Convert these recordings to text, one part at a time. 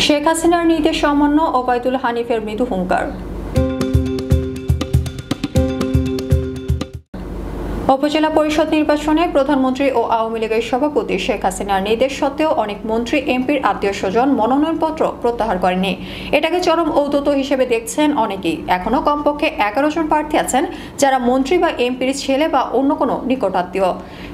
শেখ হাসিনার নির্দেশ অমান্য, ওবায়দুল হানিফের মৃদু হুঙ্কার। উপজেলা পরিষদ নির্বাচনে প্রধানমন্ত্রী ও আওয়ামী লীগের সভাপতি শেখ হাসিনার নির্দেশ সত্ত্বেও অনেক মন্ত্রী এমপির আত্মীয়-স্বজন মনোনয়নপত্র প্রত্যাহার করেনি। এটাকে চরম ঔদ্ধত্য হিসেবে দেখছেন অনেকেই। এখনো কমপক্ষে 11 জন প্রার্থী আছেন যারা মন্ত্রী বা এমপির ছেলে বা অন্য কোনো নিকটাত্মীয়।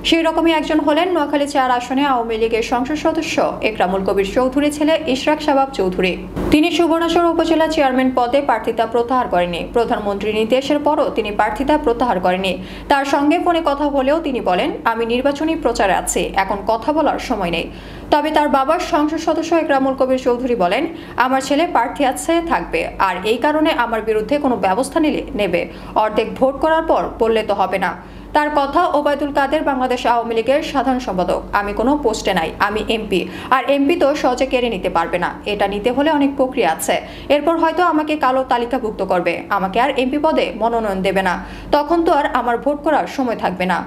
সেই রকমই একজন হলেন নোয়াখালী 4 আসনে আওয়ামী লীগের সংসদ সদস্য একরামুল কবির চৌধুরী ছেলে ইশরাক শাবাব চৌধুরী। তিনি সুবর্ণচর উপজেলা চেয়ারম্যান পদে প্রার্থিতা প্রত্যাহার করেনি। প্রধানমন্ত্রীর নির্দেশের পরও তিনি প্রার্থিতা প্রত্যাহার করেনি। তার সঙ্গে ফোনে কথা হলেও তিনি বলেন, আমি নির্বাচনী প্রচারে আছি, এখন কথা বলার সময় নেই। তবে তার বাবার সংসদ সদস্য একরামুল কবির চৌধুরী বলেন, আমার ছেলে প্রার্থী আছে, থাকবে, আর এই কারণে আমার বিরুদ্ধে কোনো ব্যবস্থা নেবে। অর্ধেক ভোট করার পর বললে তো হবে না। তার কথা ওবায়দুল কাদের বাংলাদেশ আওয়ামী লীগের সাধারণ সম্পাদক। আমি কোনো পোস্টে নাই, আমি এমপি, আর এমপি তো সহজে কেড়ে নিতে পারবে না। এটা নিতে হলে অনেক প্রক্রিয়া আছে। এরপর হয়তো আমাকে কালো তালিকাভুক্ত করবে, আমাকে আর এমপি পদে মনোনয়ন দেবে না। তখন তো আর আমার ভোট করার সময় থাকবে না।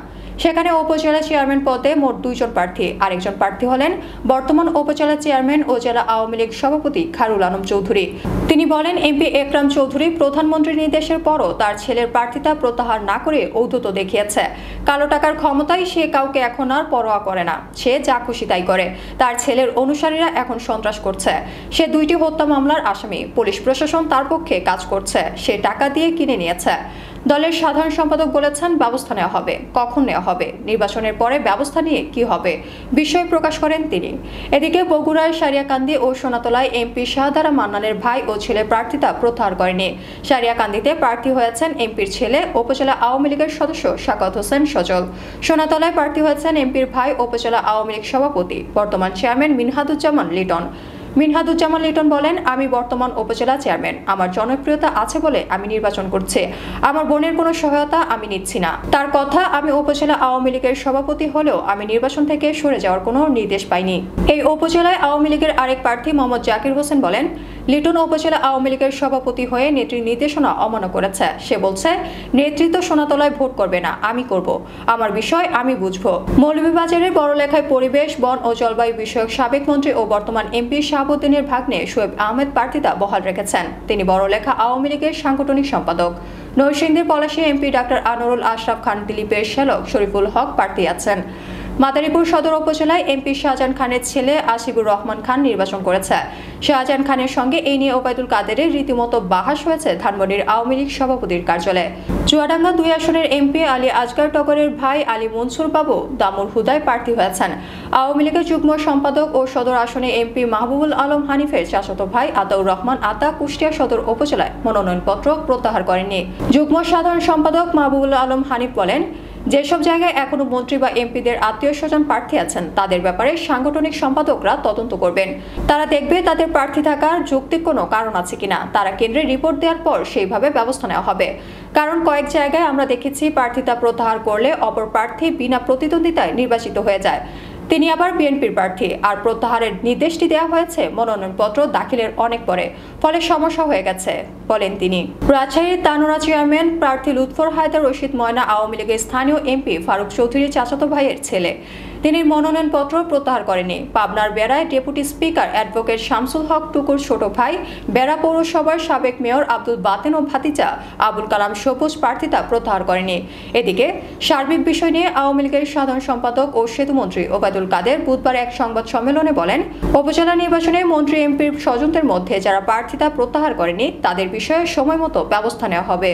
সেখানে উপজেলা চেয়ারম্যান পদে মোট 2 জন প্রার্থী। আরেকজন প্রার্থী হলেন বর্তমান উপজেলা চেয়ারম্যান ও জেলা আওয়ামী লীগ সভাপতি খায়রুল আলম চৌধুরী। তিনি বলেন, এমপি একরাম চৌধুরী প্রধানমন্ত্রীর নির্দেশের পরও তার ছেলের প্রার্থিতা প্রত্যাহার না করে ঔদ্ধত্য দেখিয়েছে। কালো টাকার ক্ষমতায় সে কাউকে এখন আর পরোয়া করে না, সে যা খুশি তাই করে। তার ছেলের অনুসারীরা এখন সন্ত্রাস করছে। সে 2টি হত্যা মামলার আসামি। পুলিশ প্রশাসন তার পক্ষে কাজ করছে। সে টাকা দিয়ে কিনে নিয়েছে। দলের সাধারণ সম্পাদক বলেছেন, ব্যবস্থা নেওয়া হবে। কখন নেওয়া হবে? নির্বাচনের পরে ব্যবস্থা নিয়ে কি হবে, বিষয় প্রকাশ করেন তিনি। এদিকে বগুড়ার সারিয়াকান্দি ও সোনাতলায় এমপি শাহদারা মান্নানের ভাই ও ছেলে প্রার্থিতা প্রত্যাহার করেনি। সারিয়াকান্দিতে প্রার্থী হয়েছেন এমপির ছেলে উপজেলা আওয়ামী লীগের সদস্য সাকাওয়াত হোসেন সজল। সোনাতলায় প্রার্থী হয়েছেন এমপির ভাই উপজেলা আওয়ামী লীগ সভাপতি বর্তমান চেয়ারম্যান মিনহাদুজ্জামান লিটন। মিনহাদুজ্জামান লিটন বলেন, আমি বর্তমান উপজেলা চেয়ারম্যান, আমার জনপ্রিয়তা আছে বলে আমি নির্বাচন করছি। আমার বোনের কোনো সহায়তা আমি নিচ্ছি না। তার কথা, আমি উপজেলা আওয়ামী লীগের সভাপতি হলেও আমি নির্বাচন থেকে সরে যাওয়ার কোনো নির্দেশ পাইনি। এই উপজেলায় আওয়ামী লীগের আরেক প্রার্থী মোহাম্মদ জাকির হোসেন বলেন, লিটন উপজেলা আওয়ামী লীগের সভাপতি হয়ে নেত্রীর নির্দেশনা অমান্য করেছে। সে বলছে, নেতৃত্ব সোনাতলায় ভোট করবে না, আমি করব। আমার বিষয় আমি বুঝবো। মৌলভীবাজারের বড়লেখায় পরিবেশ, বন ও জলবায়ু বিষয়ক সাবেক মন্ত্রী ও বর্তমান এমপি শাহাবুদ্দিনের ভাগ্নে শোয়েব আহমেদ প্রার্থিতা বহাল রেখেছেন। তিনি বড়লেখা আওয়ামী লীগের সাংগঠনিক সম্পাদক। নরসিংদীর পলাশী এমপি ডাক্তার আনোয়ারুল আশরাফ খান দিলীপের শ্যালক শরীফুল হক প্রার্থী আছেন। মাদারীপুর সদর উপজেলায় এমপি শাহজাহান খানের ছেলে আসিবুর রহমান খান নির্বাচন করেছে। শাহজাহান খানের সঙ্গে এই নিয়ে ওবায়দুল কাদেরের রীতিমতো বাহাস হয়েছে ধানমন্ডির আওয়ামী লীগ সভাপতির কার্যালয়ে। চুয়াডাঙ্গা 2 আসনের এমপি আলী আসগার টগরের ভাই আলী মনসুর বাবু দামুর হুদায় প্রার্থী হয়েছেন। আওয়ামী লীগের যুগ্ম সম্পাদক ও সদর আসনে এমপি মাহবুবুল আলম হানিফের চাচাতো ভাই আতাউর রহমান আতা কুষ্টিয়া সদর উপজেলায় মনোনয়নপত্র প্রত্যাহার করেননি। যুগ্ম সাধারণ সম্পাদক মাহবুবুল আলম হানিফ বলেন, যেসব জায়গায় এখনো মন্ত্রী বা এমপিদের আত্মীয়-স্বজন প্রার্থী আছেন তাদের ব্যাপারে সাংগঠনিক সম্পাদকরা তদন্ত করবেন। তারা দেখবে তাদের প্রার্থী থাকার যৌক্তিক কোনো কারণ আছে কিনা। তারা কেন্দ্রে রিপোর্ট দেওয়ার পর সেইভাবে ব্যবস্থা নেওয়া হবে। কারণ কয়েক জায়গায় আমরা দেখেছি প্রার্থিতা প্রত্যাহার করলে অপর প্রার্থী বিনা প্রতিদ্বন্দ্বিতায় নির্বাচিত হয়ে যায়। তিনি আবার বিএনপির প্রার্থী, আর প্রত্যাহারের নির্দেশটি দেওয়া হয়েছে মনোনয়নপত্র দাখিলের অনেক পরে, ফলে সমস্যা হয়ে গেছে বলেন তিনি। রাজশাহীর তানোরা চেয়ারম্যান প্রার্থী লুৎফর হায়দার রশিদ ময়না আওয়ামী লীগের স্থানীয় এমপি ফারুক চৌধুরীর চাচাতো ভাইয়ের ছেলে। তিনি মনোনয়নপত্র প্রত্যাহার করেনি। পাবনার বেড়ায় ডেপুটি স্পিকার অ্যাডভোকেট শামসুল হক টুকুর ছোট ভাই, বেড়া পৌরসভার সাবেক মেয়র আব্দুল বাতেন ও ভাতিজা আবুল কালাম সবুজ প্রার্থিতা প্রত্যাহার করেনি। এদিকে সার্বিক বিষয় নিয়ে আওয়ামী লীগের সাধারণ সম্পাদক ও সেতুমন্ত্রী ওবায়দুল কাদের বুধবার এক সংবাদ সম্মেলনে বলেন, উপজেলা নির্বাচনে মন্ত্রী এমপির স্বজনদের মধ্যে যারা প্রার্থিতা প্রত্যাহার করেনি তাদের বিষয়ে সময়মতো ব্যবস্থা নেওয়া হবে।